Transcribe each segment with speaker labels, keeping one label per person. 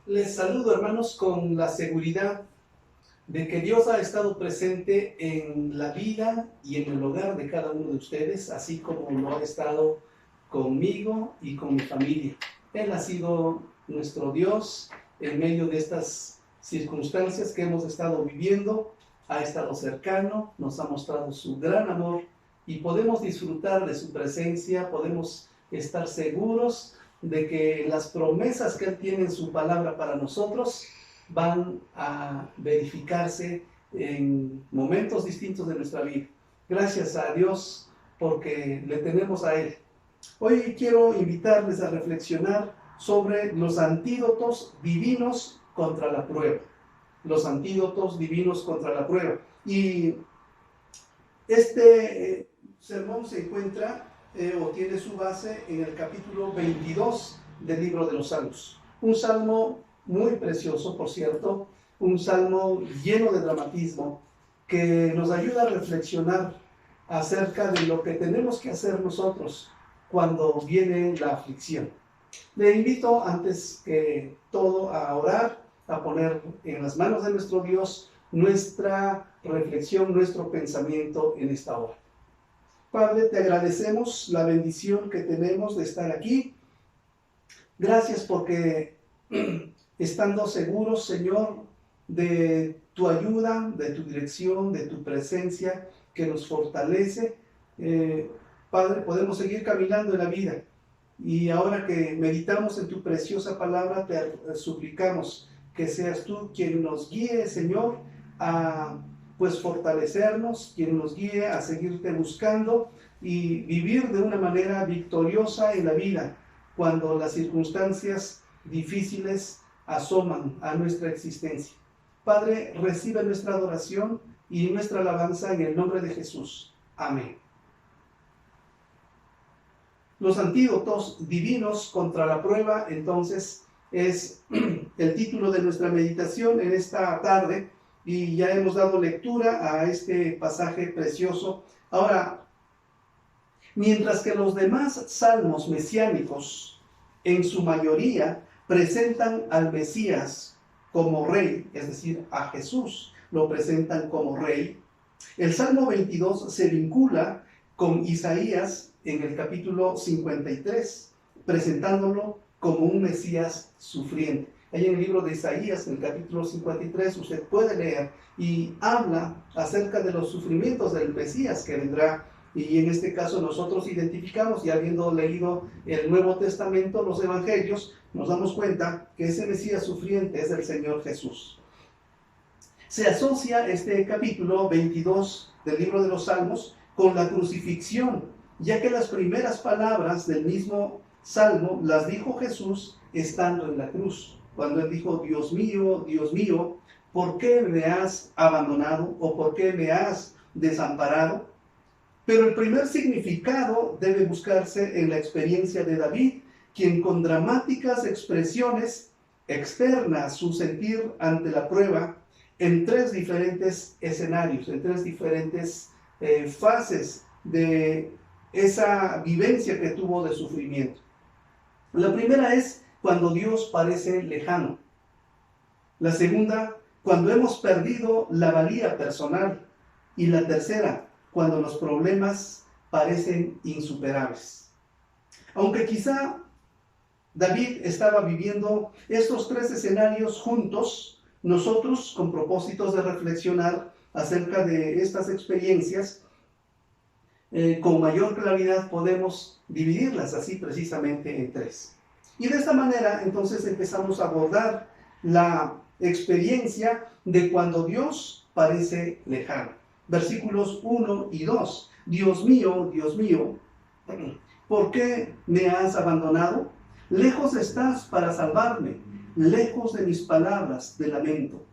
Speaker 1: Les saludo, hermanos, con la seguridad de que Dios ha estado presente en la vida y en el hogar de cada uno de ustedes, así como lo ha estado conmigo y con mi familia. Él ha sido nuestro Dios en medio de estas circunstancias que hemos estado viviendo. Ha estado cercano, nos ha mostrado su gran amor y podemos disfrutar de su presencia, podemos estar seguros de que las promesas que Él tiene en su palabra para nosotros van a verificarse en momentos distintos de nuestra vida. Gracias a Dios porque le tenemos a Él. Hoy quiero invitarles a reflexionar sobre los antídotos divinos contra la prueba. Los antídotos divinos contra la prueba. Y este sermón se encuentra o tiene su base en el capítulo 22 del libro de los Salmos. Un salmo muy precioso, por cierto, un salmo lleno de dramatismo que nos ayuda a reflexionar acerca de lo que tenemos que hacer nosotros cuando viene la aflicción. Le invito antes que todo a orar, a poner en las manos de nuestro Dios nuestra reflexión, nuestro pensamiento en esta hora. Padre, te agradecemos la bendición que tenemos de estar aquí. Gracias porque estando seguros, Señor, de tu ayuda, de tu dirección, de tu presencia que nos fortalece, Padre, podemos seguir caminando en la vida. Y ahora que meditamos en tu preciosa palabra, te suplicamos que seas tú quien nos guíe, Señor, a pues fortalecernos, quien nos guíe a seguirte buscando y vivir de una manera victoriosa en la vida cuando las circunstancias difíciles asoman a nuestra existencia. Padre, recibe nuestra adoración y nuestra alabanza en el nombre de Jesús. Amén. Los antídotos divinos contra la prueba, entonces, es el título de nuestra meditación en esta tarde, y ya hemos dado lectura a este pasaje precioso. Ahora, mientras que los demás salmos mesiánicos, en su mayoría, presentan al Mesías como rey, es decir, a Jesús lo presentan como rey, el Salmo 22 se vincula con Isaías en el capítulo 53, presentándolo como un Mesías sufriente. Ahí en el libro de Isaías, en el capítulo 53, usted puede leer y habla acerca de los sufrimientos del Mesías que vendrá. Y en este caso nosotros identificamos, y habiendo leído el Nuevo Testamento, los Evangelios, nos damos cuenta que ese Mesías sufriente es el Señor Jesús. Se asocia este capítulo 22 del libro de los Salmos con la crucifixión, ya que las primeras palabras del mismo Salmo las dijo Jesús estando en la cruz, cuando Él dijo: Dios mío, ¿por qué me has abandonado o por qué me has desamparado? Pero el primer significado debe buscarse en la experiencia de David, quien con dramáticas expresiones externa su sentir ante la prueba en tres diferentes escenarios, en tres diferentes fases de esa vivencia que tuvo de sufrimiento. La primera es cuando Dios parece lejano. La segunda, cuando hemos perdido la valía personal. Y la tercera, cuando los problemas parecen insuperables. Aunque quizá David estaba viviendo estos tres escenarios juntos, nosotros, con propósitos de reflexionar acerca de estas experiencias, con mayor claridad podemos dividirlas así precisamente en tres. Y de esta manera entonces empezamos a abordar la experiencia de cuando Dios parece lejano. Versículos 1 y 2. Dios mío, ¿por qué me has abandonado? Lejos estás para salvarme, lejos de mis palabras de lamento.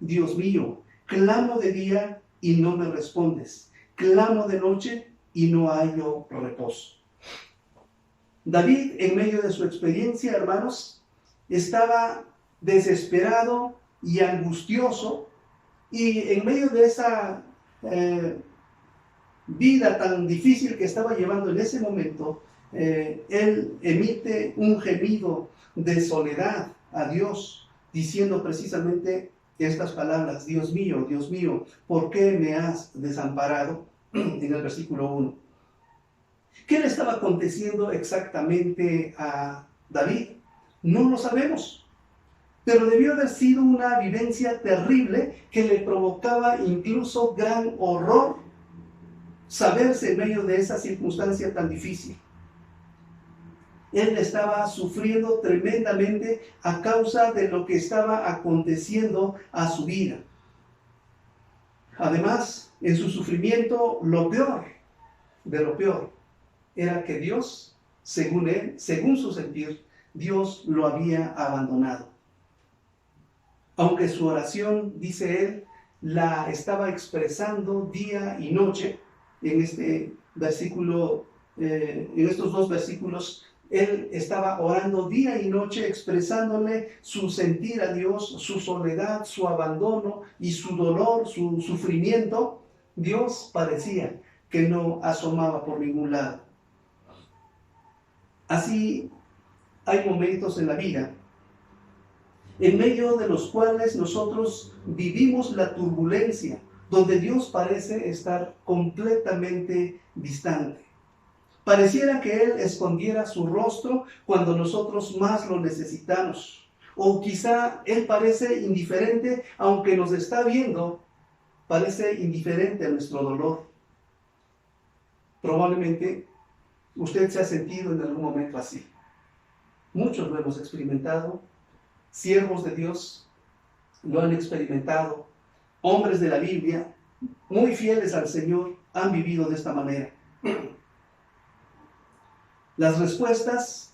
Speaker 1: Dios mío, clamo de día y no me respondes. Clamo de noche y no hallo reposo. David, en medio de su experiencia, hermanos, estaba desesperado y angustioso, y en medio de esa vida tan difícil que estaba llevando en ese momento, él emite un gemido de soledad a Dios, diciendo precisamente estas palabras: Dios mío, ¿por qué me has desamparado? En el versículo 1. ¿Qué le estaba aconteciendo exactamente a David? No lo sabemos, pero debió haber sido una vivencia terrible que le provocaba incluso gran horror saberse en medio de esa circunstancia tan difícil. Él estaba sufriendo tremendamente a causa de lo que estaba aconteciendo a su vida. Además, en su sufrimiento, lo peor de lo peor era que Dios, según él, según su sentir, Dios lo había abandonado. Aunque su oración, dice él, la estaba expresando día y noche, en este versículo, en estos dos versículos, él estaba orando día y noche, expresándole su sentir a Dios, su soledad, su abandono y su dolor, su sufrimiento. Dios parecía que no asomaba por ningún lado. Así hay momentos en la vida en medio de los cuales nosotros vivimos la turbulencia, donde Dios parece estar completamente distante. Pareciera que Él escondiera su rostro cuando nosotros más lo necesitamos. O quizá Él parece indiferente, aunque nos está viendo, parece indiferente a nuestro dolor. Probablemente usted se ha sentido en algún momento así. Muchos lo hemos experimentado. Siervos de Dios lo han experimentado. Hombres de la Biblia, muy fieles al Señor, han vivido de esta manera. Las respuestas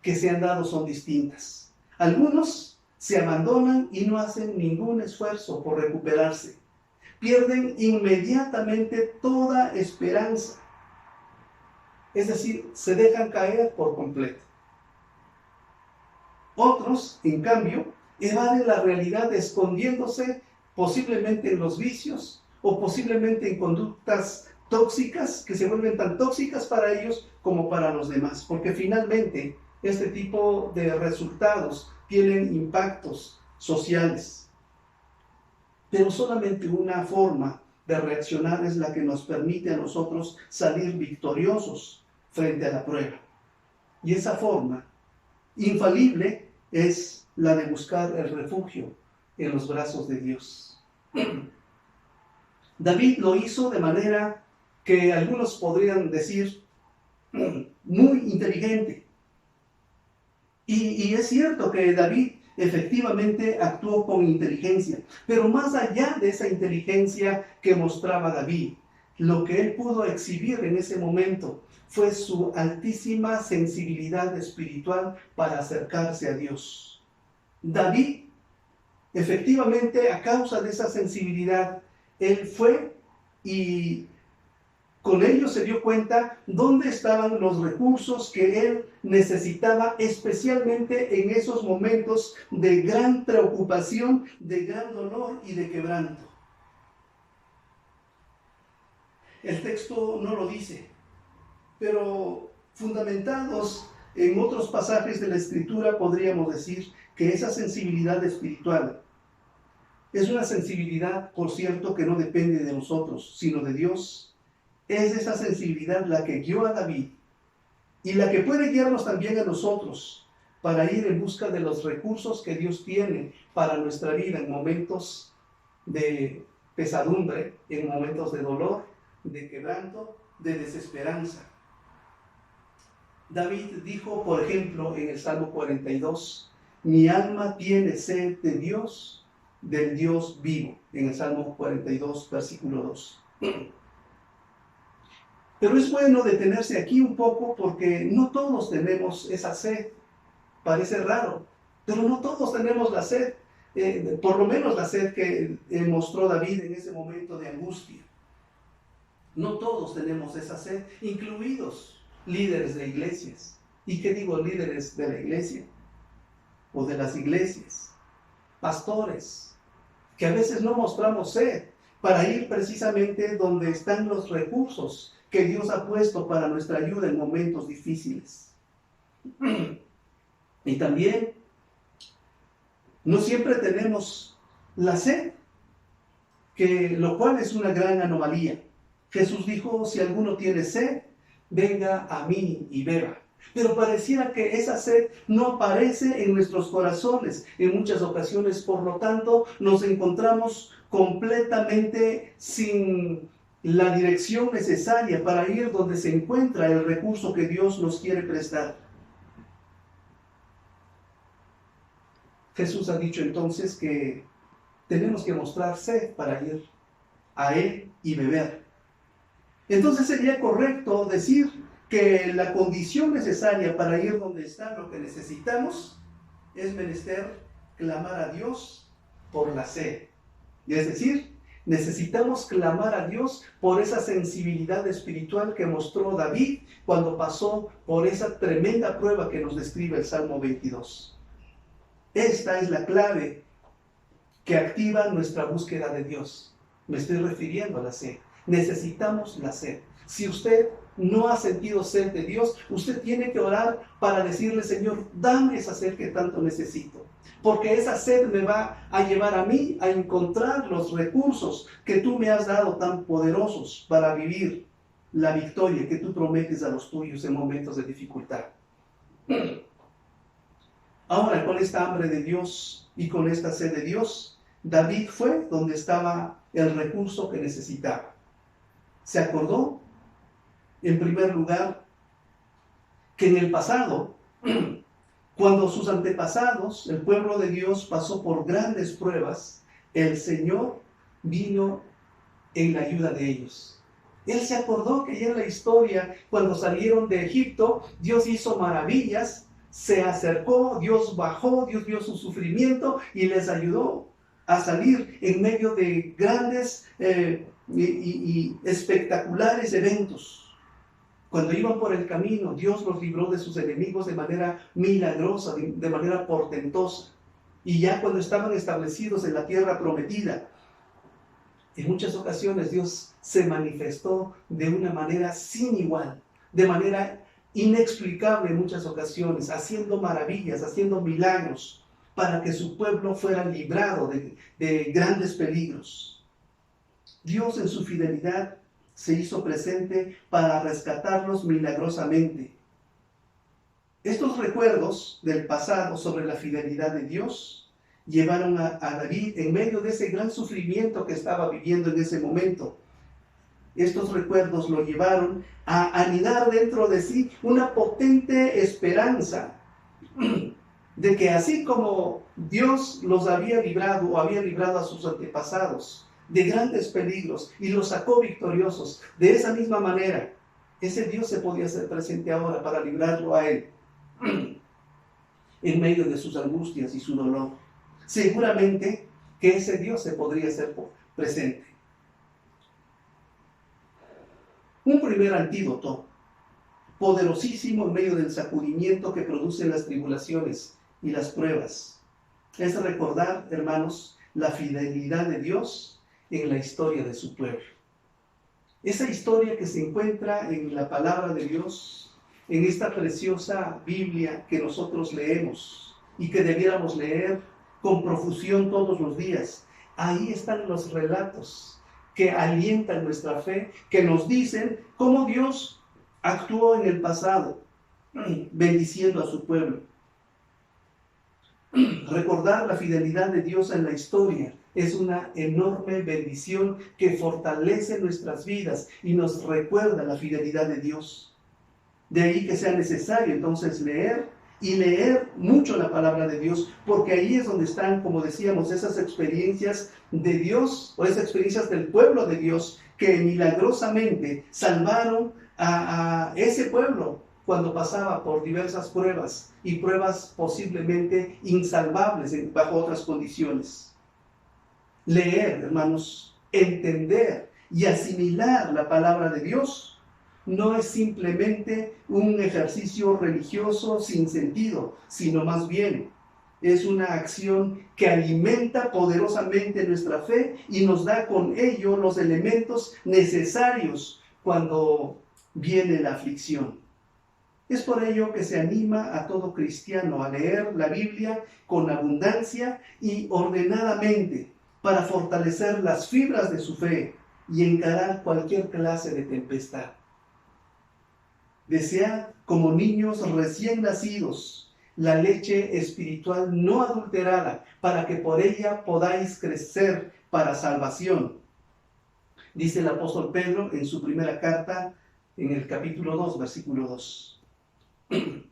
Speaker 1: que se han dado son distintas. Algunos se abandonan y no hacen ningún esfuerzo por recuperarse. Pierden inmediatamente toda esperanza. Es decir, se dejan caer por completo. Otros, en cambio, evaden la realidad escondiéndose posiblemente en los vicios o posiblemente en conductas tóxicas que se vuelven tan tóxicas para ellos como para los demás, porque finalmente este tipo de resultados tienen impactos sociales. Pero solamente una forma de reaccionar es la que nos permite a nosotros salir victoriosos frente a la prueba. Y esa forma infalible es la de buscar el refugio en los brazos de Dios. David lo hizo de manera que algunos podrían decir muy inteligente. Y es cierto que David efectivamente actuó con inteligencia, pero más allá de esa inteligencia que mostraba David, lo que él pudo exhibir en ese momento fue su altísima sensibilidad espiritual para acercarse a Dios. David, efectivamente, a causa de esa sensibilidad, él fue y con ello se dio cuenta dónde estaban los recursos que él necesitaba, especialmente en esos momentos de gran preocupación, de gran dolor y de quebranto. El texto no lo dice, pero fundamentados en otros pasajes de la Escritura podríamos decir que esa sensibilidad espiritual es una sensibilidad, por cierto, que no depende de nosotros, sino de Dios. Es esa sensibilidad la que guió a David y la que puede guiarnos también a nosotros para ir en busca de los recursos que Dios tiene para nuestra vida en momentos de pesadumbre, en momentos de dolor, de quebranto, de desesperanza. David dijo, por ejemplo, en el Salmo 42, mi alma tiene sed de Dios, del Dios vivo, en el Salmo 42, versículo 2. Pero es bueno detenerse aquí un poco porque no todos tenemos esa sed. Parece raro, pero no todos tenemos la sed, por lo menos la sed que mostró David en ese momento de angustia. No todos tenemos esa sed, incluidos líderes de iglesias. ¿Y qué digo líderes de la iglesia? O de las iglesias. Pastores, que a veces no mostramos sed para ir precisamente donde están los recursos que Dios ha puesto para nuestra ayuda en momentos difíciles. Y también No siempre tenemos la sed, lo cual es una gran anomalía. Jesús dijo, si alguno tiene sed, venga a mí y beba. Pero pareciera que esa sed no aparece en nuestros corazones en muchas ocasiones. Por lo tanto, nos encontramos completamente sin la dirección necesaria para ir donde se encuentra el recurso que Dios nos quiere prestar. Jesús ha dicho entonces que tenemos que mostrar sed para ir a Él y beber. Entonces sería correcto decir que la condición necesaria para ir donde está lo que necesitamos es menester clamar a Dios por la sed. Y es decir, necesitamos clamar a Dios por esa sensibilidad espiritual que mostró David cuando pasó por esa tremenda prueba que nos describe el Salmo 22. Esta es la clave que activa nuestra búsqueda de Dios. Me estoy refiriendo a la sed. Necesitamos la sed. Si usted no ha sentido sed de Dios, usted tiene que orar para decirle, Señor, dame esa sed que tanto necesito. Porque esa sed me va a llevar a mí a encontrar los recursos que tú me has dado tan poderosos para vivir la victoria que tú prometes a los tuyos en momentos de dificultad. Ahora, con esta hambre de Dios y con esta sed de Dios, David fue donde estaba el recurso que necesitaba. Se acordó, en primer lugar, que en el pasado, cuando sus antepasados, el pueblo de Dios, pasó por grandes pruebas, el Señor vino en la ayuda de ellos. Él se acordó que ya en la historia, cuando salieron de Egipto, Dios hizo maravillas, se acercó, Dios bajó, Dios vio su sufrimiento y les ayudó a salir en medio de grandes y espectaculares eventos. Cuando iban por el camino, Dios los libró de sus enemigos de manera milagrosa, de manera portentosa. Y ya cuando estaban establecidos en la tierra prometida, en muchas ocasiones Dios se manifestó de una manera sin igual, de manera inexplicable en muchas ocasiones, haciendo maravillas, haciendo milagros, para que su pueblo fuera librado de grandes peligros. Dios en su fidelidad se hizo presente para rescatarlos milagrosamente. Estos recuerdos del pasado sobre la fidelidad de Dios llevaron a David en medio de ese gran sufrimiento que estaba viviendo en ese momento. Estos recuerdos lo llevaron a anidar dentro de sí una potente esperanza de que así como Dios los había librado o había librado a sus antepasados de grandes peligros y los sacó victoriosos, de esa misma manera, ese Dios se podía hacer presente ahora para librarlo a él en medio de sus angustias y su dolor. Seguramente que ese Dios se podría hacer presente. Un primer antídoto, poderosísimo en medio del sacudimiento que producen las tribulaciones y las pruebas, es recordar, hermanos, la fidelidad de Dios en la historia de su pueblo. Esa historia que se encuentra en la palabra de Dios, en esta preciosa Biblia que nosotros leemos y que debiéramos leer con profusión todos los días. Ahí están los relatos que alientan nuestra fe, que nos dicen cómo Dios actuó en el pasado, bendiciendo a su pueblo. Recordar la fidelidad de Dios en la historia es una enorme bendición que fortalece nuestras vidas y nos recuerda la fidelidad de Dios. De ahí que sea necesario entonces leer y leer mucho la palabra de Dios, porque ahí es donde están, como decíamos, esas experiencias de Dios o esas experiencias del pueblo de Dios que milagrosamente salvaron a ese pueblo cuando pasaba por diversas pruebas y pruebas posiblemente insalvables bajo otras condiciones. Leer, hermanos, entender y asimilar la palabra de Dios no es simplemente un ejercicio religioso sin sentido, sino más bien es una acción que alimenta poderosamente nuestra fe y nos da con ello los elementos necesarios cuando viene la aflicción. Es por ello que se anima a todo cristiano a leer la Biblia con abundancia y ordenadamente para fortalecer las fibras de su fe y encarar cualquier clase de tempestad. Desead como niños recién nacidos la leche espiritual no adulterada, para que por ella podáis crecer para salvación. Dice el apóstol Pedro en su primera carta, en el capítulo 2, versículo 2.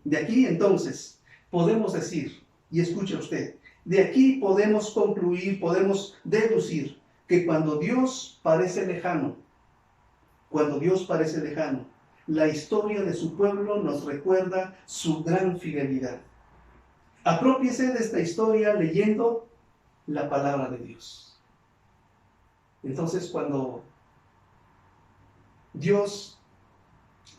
Speaker 1: De aquí entonces podemos decir, y escuche usted, de aquí podemos concluir, podemos deducir que cuando Dios parece lejano, la historia de su pueblo nos recuerda su gran fidelidad. Aprópiese de esta historia leyendo la palabra de Dios. Entonces, cuando Dios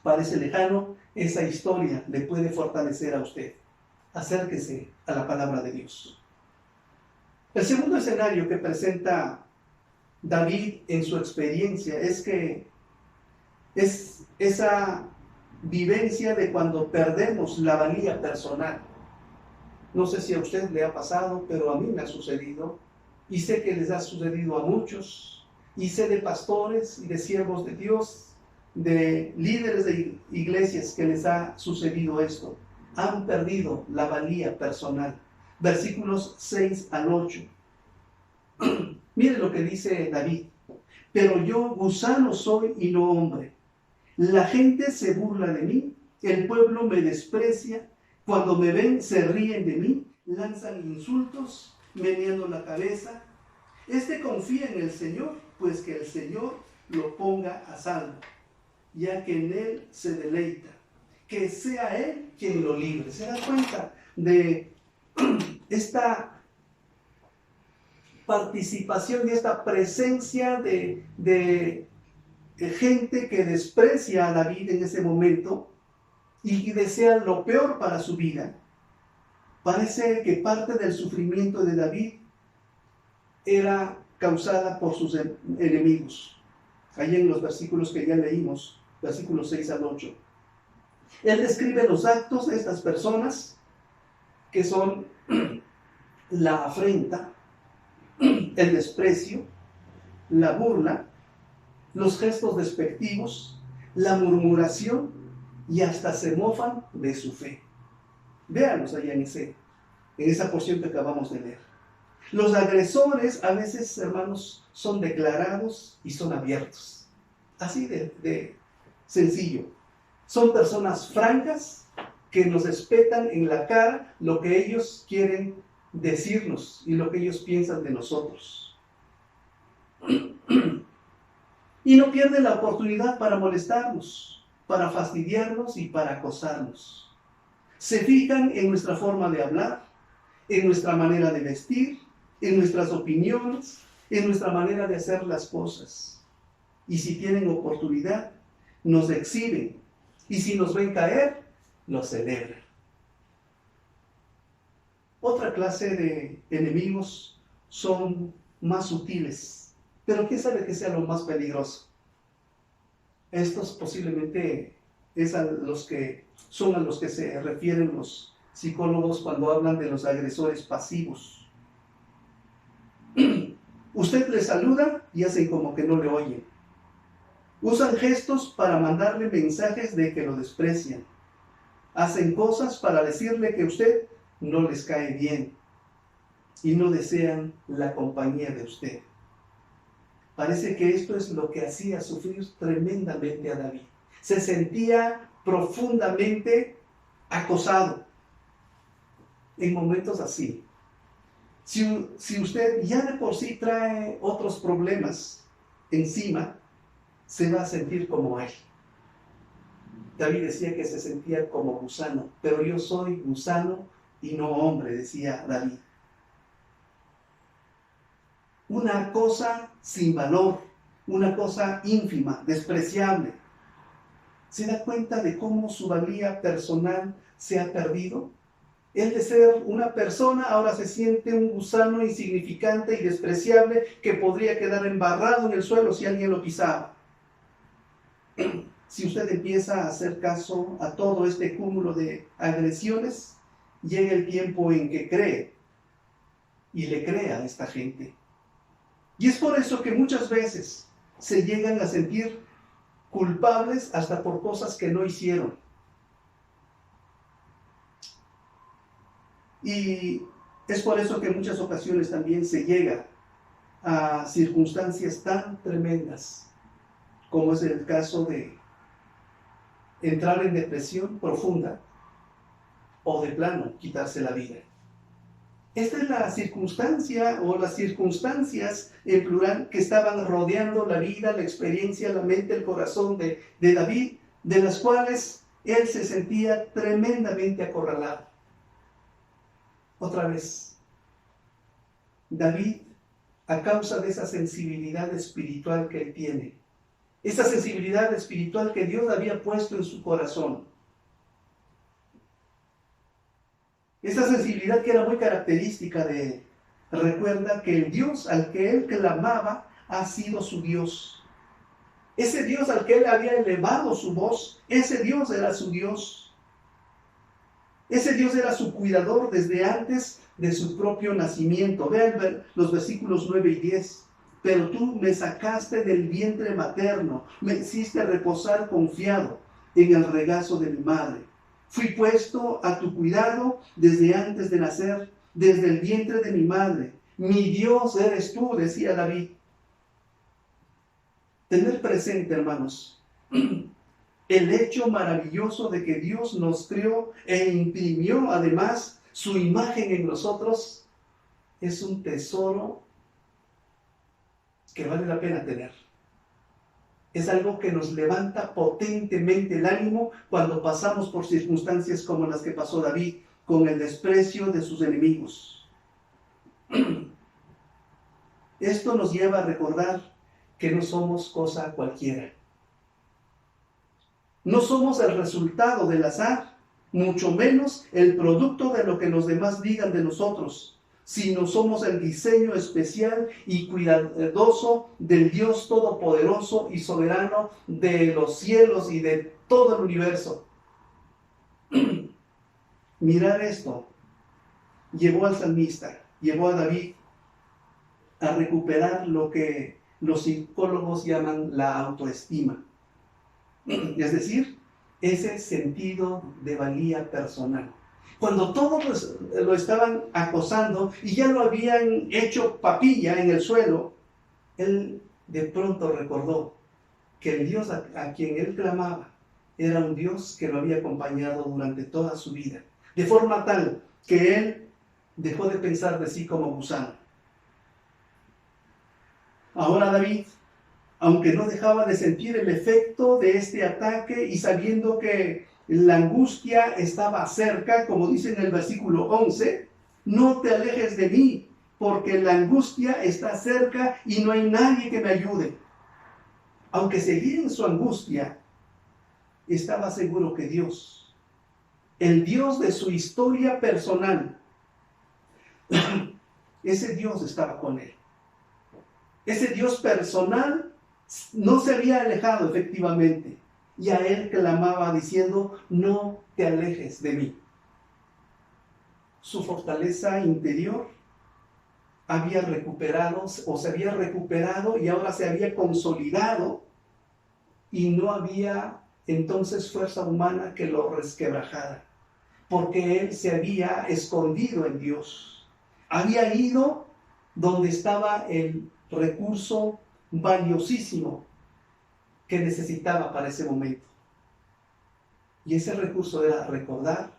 Speaker 1: parece lejano, esa historia le puede fortalecer a usted. Acérquese a la palabra de Dios. El segundo escenario que presenta David en su experiencia es que es esa vivencia de cuando perdemos la valía personal. No sé si a usted le ha pasado, pero a mí me ha sucedido, y sé que les ha sucedido a muchos, y sé de pastores y de siervos de Dios, de líderes de iglesias que les ha sucedido esto. Han perdido la valía personal. Versículos 6 al 8. Mire lo que dice David. Pero yo gusano soy y no hombre. La gente se burla de mí, el pueblo me desprecia. Cuando me ven, se ríen de mí, lanzan insultos, meneando la cabeza. Este confía en el Señor, pues que el Señor lo ponga a salvo, ya que en Él se deleita. Que sea Él quien lo libre. ¿Se da cuenta de esta participación y esta presencia de gente que desprecia a David en ese momento y desea lo peor para su vida? Parece que parte del sufrimiento de David era causada por sus enemigos. Allí en los versículos que ya leímos, versículos 6 al 8. Él describe los actos de estas personas, que son la afrenta, el desprecio, la burla, los gestos despectivos, la murmuración, y hasta se mofan de su fe. Véanlos allá en esa porción que acabamos de leer. Los agresores a veces, hermanos, son declarados y son abiertos. Así de sencillo. Son personas francas que nos espetan en la cara lo que ellos quieren decirnos y lo que ellos piensan de nosotros. Y no pierden la oportunidad para molestarnos, para fastidiarnos y para acosarnos. Se fijan en nuestra forma de hablar, en nuestra manera de vestir, en nuestras opiniones, en nuestra manera de hacer las cosas. Y si tienen oportunidad, nos exhiben. Y si nos ven caer, lo celebran. Otra clase de enemigos son más sutiles, pero quién sabe que sea lo más peligroso. Estos posiblemente es a los que se refieren los psicólogos cuando hablan de los agresores pasivos. Usted le saluda y hacen como que no le oyen. Usan gestos para mandarle mensajes de que lo desprecian. Hacen cosas para decirle que a usted no les cae bien y no desean la compañía de usted. Parece que esto es lo que hacía sufrir tremendamente a David. Se sentía profundamente acosado en momentos así. Si usted ya de por sí trae otros problemas encima, se va a sentir como él. David decía que se sentía como gusano, pero yo soy gusano y no hombre, decía David. Una cosa sin valor, una cosa ínfima, despreciable. ¿Se da cuenta de cómo su valía personal se ha perdido? Él de ser una persona ahora se siente un gusano insignificante y despreciable que podría quedar embarrado en el suelo si alguien lo pisaba. si usted empieza a hacer caso a todo este cúmulo de agresiones, llega el tiempo en que cree y le crea a esta gente. Y es por eso que muchas veces se llegan a sentir culpables hasta por cosas que no hicieron. Y es por eso que en muchas ocasiones también se llega a circunstancias tan tremendas, como es el caso de entrar en depresión profunda o de plano quitarse la vida. Esta es la circunstancia o las circunstancias en plural que estaban rodeando la vida, la experiencia, la mente, el corazón de David, de las cuales él se sentía tremendamente acorralado. Otra vez, David, a causa de esa sensibilidad espiritual que él tiene, esa sensibilidad espiritual que Dios había puesto en su corazón, esa sensibilidad que era muy característica de él, recuerda que el Dios al que él clamaba ha sido su Dios. Ese Dios al que él había elevado su voz, ese Dios era su Dios. Ese Dios era su cuidador desde antes de su propio nacimiento. Vean los versículos 9 y 10. Pero tú me sacaste del vientre materno, me hiciste reposar confiado en el regazo de mi madre. Fui puesto a tu cuidado desde antes de nacer, desde el vientre de mi madre. Mi Dios eres tú, decía David. Tener presente, hermanos, el hecho maravilloso de que Dios nos creó e imprimió además su imagen en nosotros, es un tesoro que vale la pena tener. Es algo que nos levanta potentemente el ánimo cuando pasamos por circunstancias como las que pasó David, con el desprecio de sus enemigos. Esto nos lleva a recordar que no somos cosa cualquiera. No somos el resultado del azar, mucho menos el producto de lo que los demás digan de nosotros, sino somos el diseño especial y cuidadoso del Dios todopoderoso y soberano de los cielos y de todo el universo. Mirar esto llevó al salmista, llevó a David a recuperar lo que los psicólogos llaman la autoestima. Es decir, ese sentido de valía personal. Cuando todos lo estaban acosando y ya lo habían hecho papilla en el suelo, él de pronto recordó que el Dios a quien él clamaba era un Dios que lo había acompañado durante toda su vida, de forma tal que él dejó de pensar de sí como gusano. Ahora David, aunque no dejaba de sentir el efecto de este ataque y sabiendo que la angustia estaba cerca, como dice en el versículo 11, no te alejes de mí, porque la angustia está cerca y no hay nadie que me ayude. Aunque seguía en su angustia, estaba seguro que Dios, el Dios de su historia personal, ese Dios estaba con él. Ese Dios personal no se había alejado efectivamente. Y a él clamaba diciendo, no te alejes de mí. Su fortaleza interior había recuperado, o se había recuperado y ahora se había consolidado, y no había entonces fuerza humana que lo resquebrajara, porque él se había escondido en Dios. Había ido donde estaba el recurso valiosísimo que necesitaba para ese momento. Y ese recurso era recordar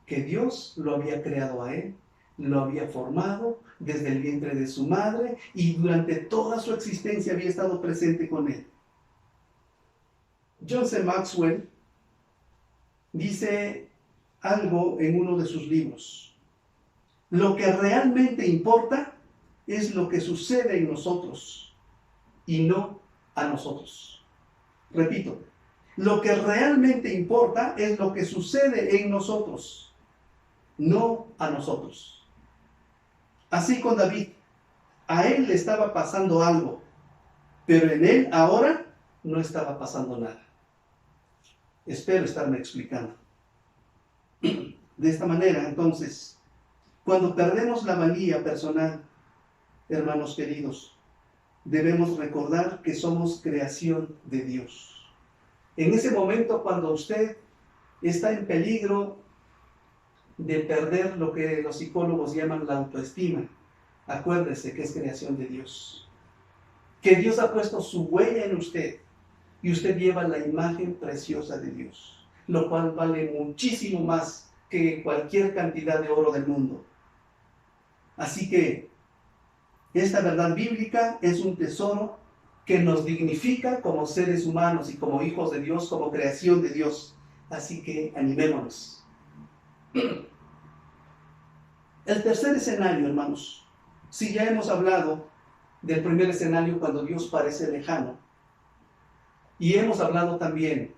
Speaker 1: que Dios lo había creado a él, lo había formado desde el vientre de su madre y durante toda su existencia había estado presente con él. John C. Maxwell dice algo en uno de sus libros. Lo que realmente importa es lo que sucede en nosotros y no a nosotros. Repito, lo que realmente importa es lo que sucede en nosotros, no a nosotros. Así con David, a él le estaba pasando algo, pero en él ahora no estaba pasando nada. Espero estarme explicando. De esta manera, entonces, cuando perdemos la valía personal, hermanos queridos, debemos recordar que somos creación de Dios. En ese momento, cuando usted está en peligro de perder lo que los psicólogos llaman la autoestima, acuérdese que es creación de Dios. Que Dios ha puesto su huella en usted y usted lleva la imagen preciosa de Dios, lo cual vale muchísimo más que cualquier cantidad de oro del mundo. Así que esta verdad bíblica es un tesoro que nos dignifica como seres humanos y como hijos de Dios, como creación de Dios. Así que animémonos. El tercer escenario, hermanos. Si ya hemos hablado del primer escenario cuando Dios parece lejano, y hemos hablado también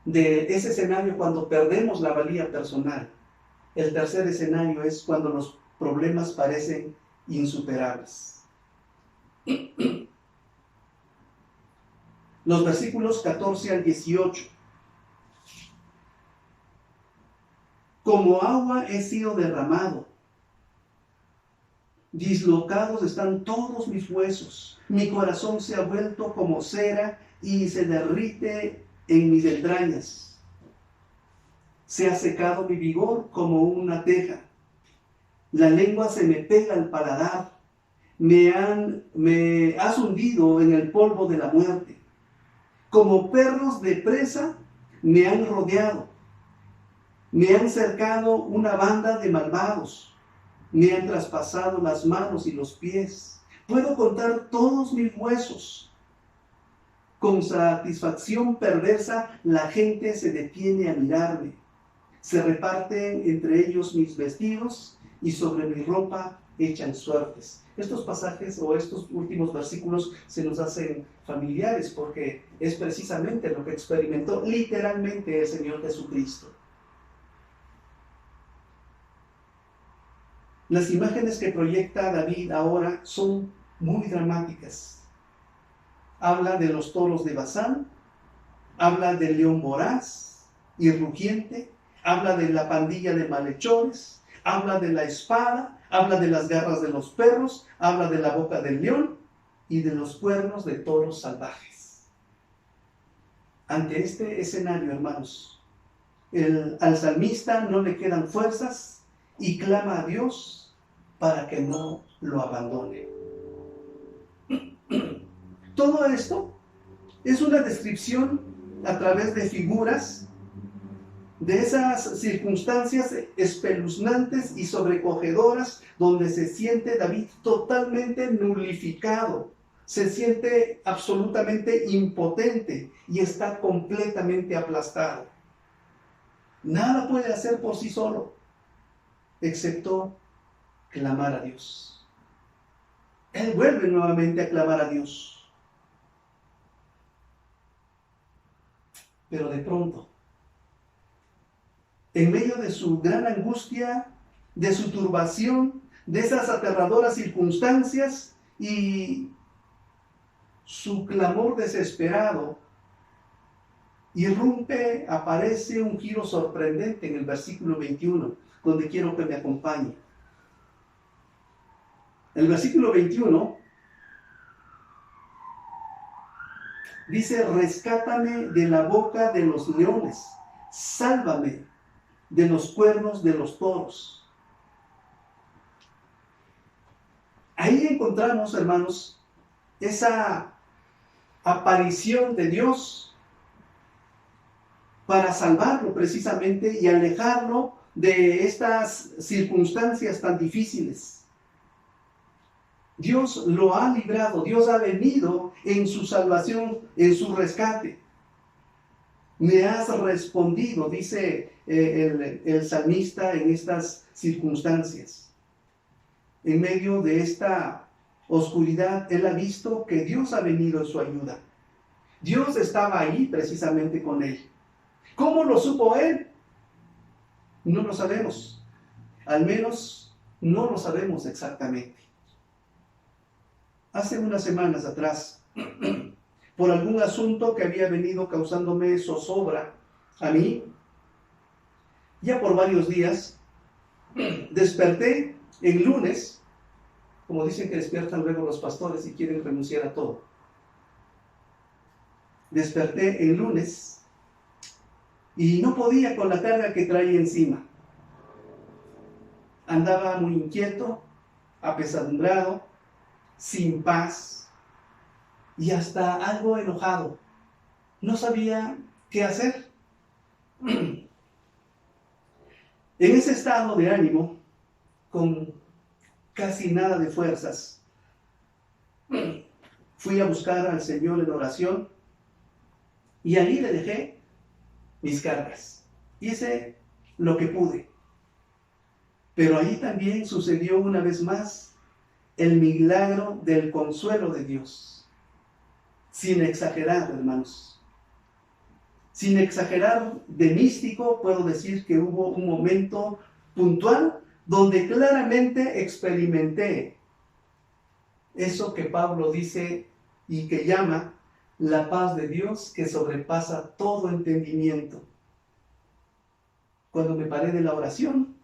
Speaker 1: de ese escenario cuando perdemos la valía personal. El tercer escenario es cuando los problemas parecen insuperables. Los versículos 14 al 18. Como agua he sido derramado, dislocados están todos mis huesos, mi corazón se ha vuelto como cera y se derrite en mis entrañas. Se ha secado mi vigor como una teja, la lengua se me pega al paladar, me has hundido en el polvo de la muerte. Como perros de presa me han rodeado, me han cercado una banda de malvados, me han traspasado las manos y los pies. Puedo contar todos mis huesos. Con satisfacción perversa la gente se detiene a mirarme. Se reparten entre ellos mis vestidos y sobre mi ropa echan suertes. Estos pasajes o estos últimos versículos se nos hacen familiares porque es precisamente lo que experimentó literalmente el Señor Jesucristo. Las imágenes que proyecta David ahora son muy dramáticas. Habla de los toros de Basán, habla del león voraz y rugiente, habla de la pandilla de malhechores, habla de la espada, habla de las garras de los perros, habla de la boca del león y de los cuernos de toros salvajes. Ante este escenario, hermanos, al salmista no le quedan fuerzas y clama a Dios para que no lo abandone. Todo esto es una descripción a través de figuras de esas circunstancias espeluznantes y sobrecogedoras donde se siente David totalmente nulificado, se siente absolutamente impotente y está completamente aplastado. Nada puede hacer por sí solo, excepto clamar a Dios. Él vuelve nuevamente a clamar a Dios. Pero de pronto, en medio de su gran angustia, de su turbación, de esas aterradoras circunstancias y su clamor desesperado, aparece un giro sorprendente en el versículo 21, donde quiero que me acompañe. El versículo 21 dice: rescátame de la boca de los leones, sálvame de los cuernos de los toros. Ahí encontramos, hermanos, esa aparición de Dios para salvarlo precisamente y alejarlo de estas circunstancias tan difíciles. Dios lo ha librado, Dios ha venido en su salvación, en su rescate. Me has respondido, dice el salmista en estas circunstancias. En medio de esta oscuridad, él ha visto que Dios ha venido en su ayuda. Dios estaba ahí precisamente con él. ¿Cómo lo supo él? No lo sabemos. Al menos no lo sabemos exactamente. Hace unas semanas atrás por algún asunto que había venido causándome zozobra a mí. Ya por varios días desperté el lunes, como dicen que despiertan luego los pastores y quieren renunciar a todo. Desperté el lunes y no podía con la carga que traía encima. Andaba muy inquieto, apesadumbrado, sin paz y hasta algo enojado. No sabía qué hacer. En ese estado de ánimo, con casi nada de fuerzas, fui a buscar al Señor en oración y ahí le dejé mis cargas. Hice lo que pude. Pero ahí también sucedió una vez más el milagro del consuelo de Dios. Sin exagerar, hermanos. Sin exagerar de místico, puedo decir que hubo un momento puntual donde claramente experimenté eso que Pablo dice y que llama la paz de Dios que sobrepasa todo entendimiento. Cuando me paré de la oración,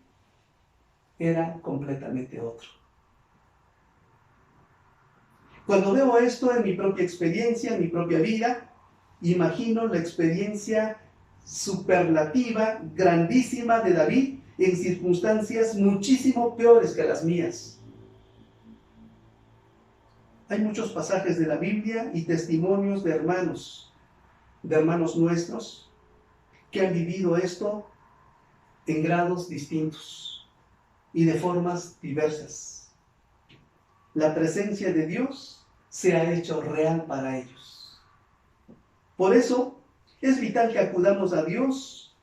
Speaker 1: era completamente otro. Cuando veo esto en mi propia experiencia, en mi propia vida, imagino la experiencia superlativa, grandísima de David en circunstancias muchísimo peores que las mías. Hay muchos pasajes de la Biblia y testimonios de hermanos nuestros, que han vivido esto en grados distintos y de formas diversas. La presencia de Dios se ha hecho real para ellos. Por eso es vital que acudamos a Dios,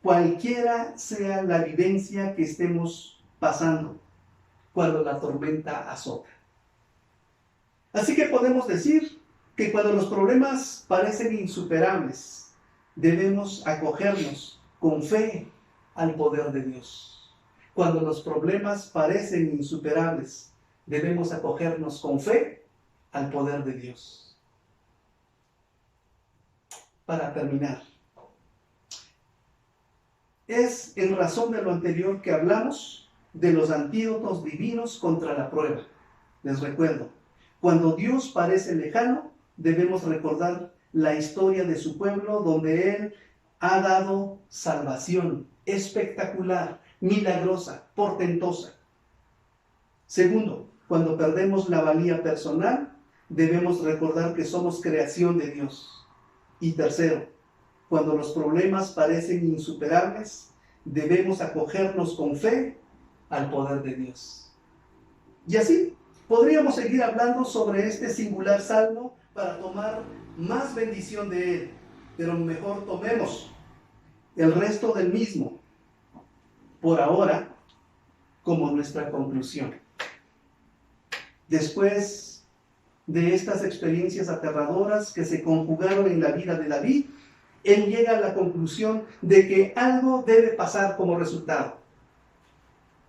Speaker 1: cualquiera sea la vivencia que estemos pasando cuando la tormenta azota. Así que podemos decir que cuando los problemas parecen insuperables, debemos acogernos con fe al poder de Dios. Cuando los problemas parecen insuperables, debemos acogernos con fe al poder de Dios. Para terminar, es en razón de lo anterior que hablamos de los antídotos divinos contra la prueba. Les recuerdo, cuando Dios parece lejano, debemos recordar la historia de su pueblo donde Él ha dado salvación espectacular, milagrosa, portentosa. Segundo, cuando perdemos la valía personal, debemos recordar que somos creación de Dios. Y tercero, cuando los problemas parecen insuperables, debemos acogernos con fe al poder de Dios. Y así podríamos seguir hablando sobre este singular salmo para tomar más bendición de él, pero mejor tomemos el resto del mismo por ahora como nuestra conclusión. Después de estas experiencias aterradoras que se conjugaron en la vida de David, él llega a la conclusión de que algo debe pasar como resultado.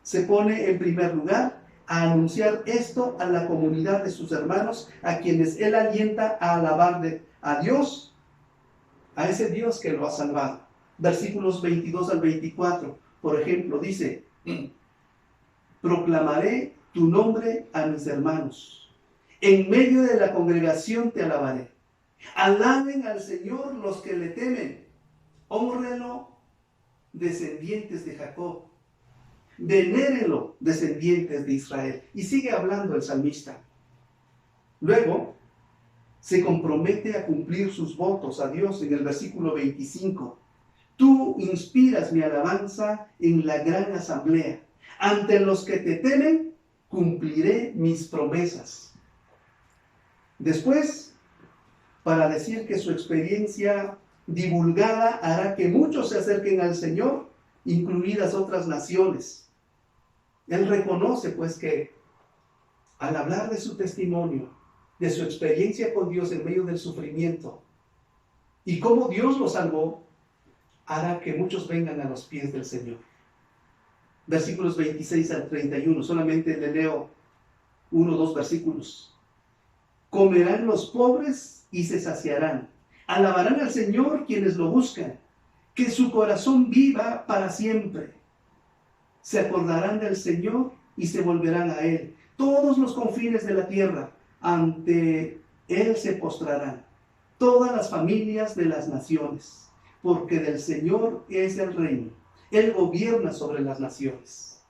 Speaker 1: Se pone en primer lugar a anunciar esto a la comunidad de sus hermanos, a quienes él alienta a alabar a Dios, a ese Dios que lo ha salvado. Versículos 22 al 24, por ejemplo, dice: proclamaré tu nombre a mis hermanos, en medio de la congregación te alabaré. Alaben al Señor los que le temen, hónrenlo descendientes de Jacob, venérenlo descendientes de Israel. Y sigue hablando el salmista. Luego se compromete a cumplir sus votos a Dios en el versículo 25. Tú inspiras mi alabanza en la gran asamblea. Ante los que te temen, cumpliré mis promesas. Después, para decir que su experiencia divulgada hará que muchos se acerquen al Señor, incluidas otras naciones. Él reconoce pues que al hablar de su testimonio, de su experiencia con Dios en medio del sufrimiento y cómo Dios lo salvó, hará que muchos vengan a los pies del Señor. Versículos 26 al 31, solamente le leo 1 o 2 versículos. Comerán los pobres y se saciarán. Alabarán al Señor quienes lo buscan. Que su corazón viva para siempre. Se acordarán del Señor y se volverán a Él. Todos los confines de la tierra ante Él se postrarán. Todas las familias de las naciones, porque del Señor es el reino. Él gobierna sobre las naciones.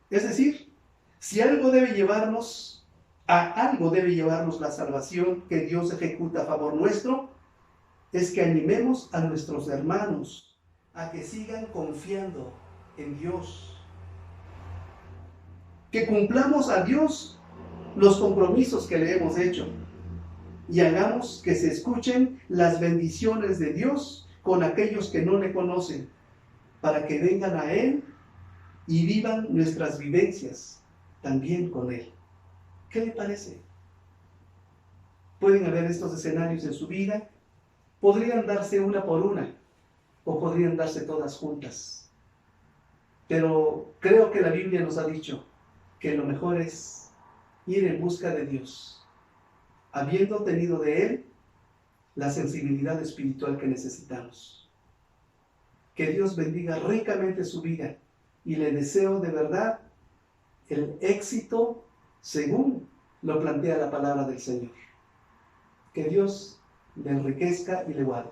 Speaker 1: Es decir, si algo debe llevarnos, a algo debe llevarnos la salvación que Dios ejecuta a favor nuestro, es que animemos a nuestros hermanos a que sigan confiando en Dios. Que cumplamos a Dios los compromisos que le hemos hecho y hagamos que se escuchen las bendiciones de Dios con aquellos que no le conocen, para que vengan a Él y vivan nuestras vivencias también con Él. ¿Qué le parece? Pueden haber estos escenarios en su vida. Podrían darse una por una o podrían darse todas juntas. Pero creo que la Biblia nos ha dicho que lo mejor es ir en busca de Dios, habiendo tenido de Él la sensibilidad espiritual que necesitamos. Que Dios bendiga ricamente su vida y le deseo de verdad el éxito según lo plantea la palabra del Señor. Que Dios le enriquezca y le guarde.